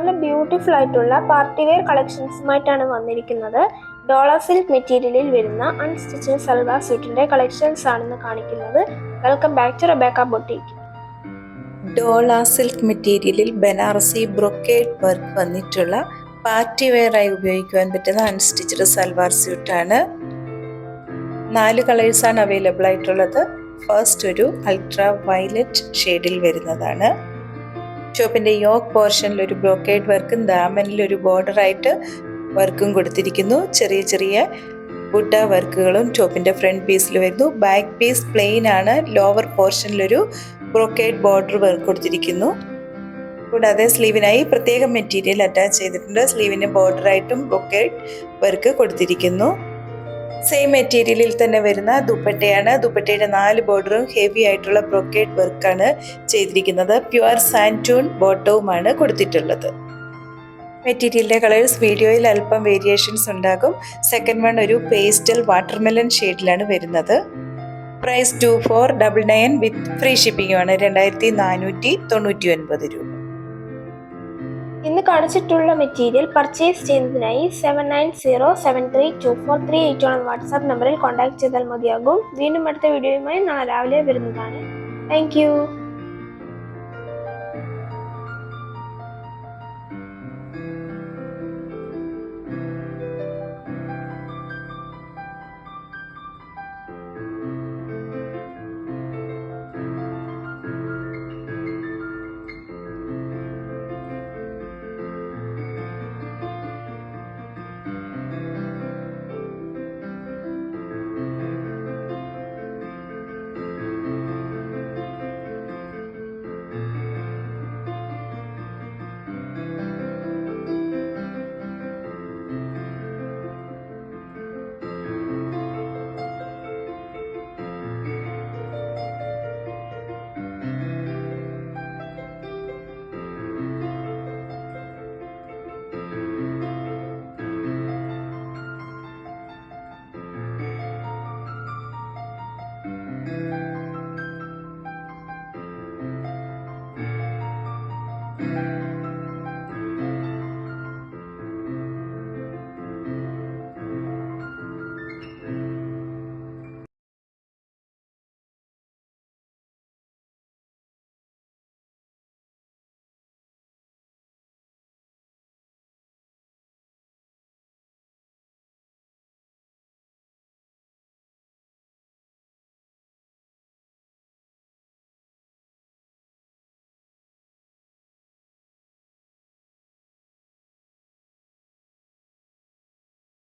നല്ല ബ്യൂട്ടിഫുൾ ആയിട്ടുള്ള party wear കളക്ഷൻസുമായിട്ടാണ് വന്നിരിക്കുന്നത്. ഡോള സിൽക്ക് മെറ്റീരിയലിൽ വരുന്ന അൺസ്റ്റിച്ച് സൽവാർ സ്യൂട്ടിന്റെ കളക്ഷൻസ് ആണെന്ന് കാണിക്കുന്നത്. Welcome back to Rebecca boutique. ഡോള സിൽക്ക് മെറ്റീരിയലിൽ ബനാറസി ബ്രൊക്കേഡ് വർക്ക് വന്നിട്ടുള്ള പാർട്ടി വെയർ ആയി ഉപയോഗിക്കുവാൻ പറ്റുന്ന അൺസ്റ്റിച്ച്ഡ് സൽവാർ സ്യൂട്ടാണ്. 4 കളേഴ്സാണ് അവൈലബിൾ ആയിട്ടുള്ളത്. ഫസ്റ്റ് ഒരു അൾട്രാ വയലറ്റ് ഷെയ്ഡിൽ വരുന്നതാണ്. ടോപ്പിന്റെ യോക്ക് പോർഷനിൽ ഒരു ബ്രൊക്കേഡ് വർക്കും ദാമനിൽ ഒരു ബോർഡർ ആയിട്ട് വർക്കും കൊടുത്തിരിക്കുന്നു. ചെറിയ ചെറിയ ബുഡ വർക്കുകളും ടോപ്പിന്റെ ഫ്രണ്ട് പീസിൽ വരുന്നു. ബാക്ക് പീസ് പ്ലെയിൻ ആണ്. ലോവർ പോർഷനിലൊരു ബ്രൊക്കേഡ് ബോർഡർ വർക്ക് കൊടുത്തിരിക്കുന്നു. കൂടാതെ സ്ലീവിനായി പ്രത്യേക മെറ്റീരിയൽ അറ്റാച്ച് ചെയ്തിട്ടുണ്ട്. സ്ലീവിന് ബോർഡറായിട്ടും ബ്രൊക്കേഡ് വർക്ക് കൊടുത്തിരിക്കുന്നു. സെയിം മെറ്റീരിയലിൽ തന്നെ വരുന്ന ദുപ്പട്ടയാണ്. ദുപ്പട്ടയുടെ 4 ബോർഡറും ഹെവി ആയിട്ടുള്ള ബ്രൊക്കേഡ് വർക്കാണ് ചെയ്തിരിക്കുന്നത്. പ്യുവർ സാൻറ്റൂൺ ബോട്ടവുമാണ് കൊടുത്തിട്ടുള്ളത്. മെറ്റീരിയലിന്റെ കളേഴ്സ് വീഡിയോയിൽ അല്പം വേരിയേഷൻസ് ഉണ്ടാകും. സെക്കൻഡ് വൺ ഒരു പേസ്റ്റൽ വാട്ടർമെലൺ ഷെയ്ഡിലാണ് വരുന്നത്. പ്രൈസ് 2499 വിത്ത് ഫ്രീ ഷിപ്പിംഗുമാണ്. 2499 രൂപ. ഇന്ന് കാണിച്ചിട്ടുള്ള മെറ്റീരിയൽ പർച്ചേസ് ചെയ്യുന്നതിനായി 7907324381 വാട്സാപ്പ് നമ്പറിൽ കോൺടാക്ട് ചെയ്താൽ മതിയാകും. വീണ്ടും അടുത്ത വീഡിയോയുമായി നാളെ രാവിലെ വരുന്നതാണ്. Thank you.